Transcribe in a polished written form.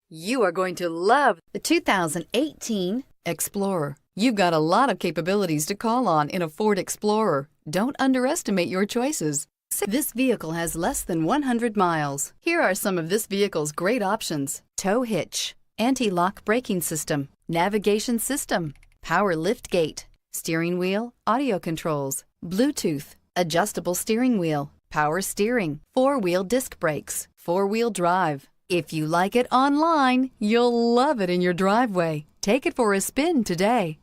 You are going to love the 2018 Explorer. You've got a lot of capabilities to call on in a Ford Explorer. Don't underestimate your choices. This vehicle has less than 100 miles. Here are some of this vehicle's great options: tow hitch, anti-lock braking system, navigation system, power lift gate, steering wheel audio controls, Bluetooth, adjustable steering wheel, power steering, four-wheel disc brakes, four-wheel drive. If you like it online, you'll love it in your driveway. Take it for a spin today.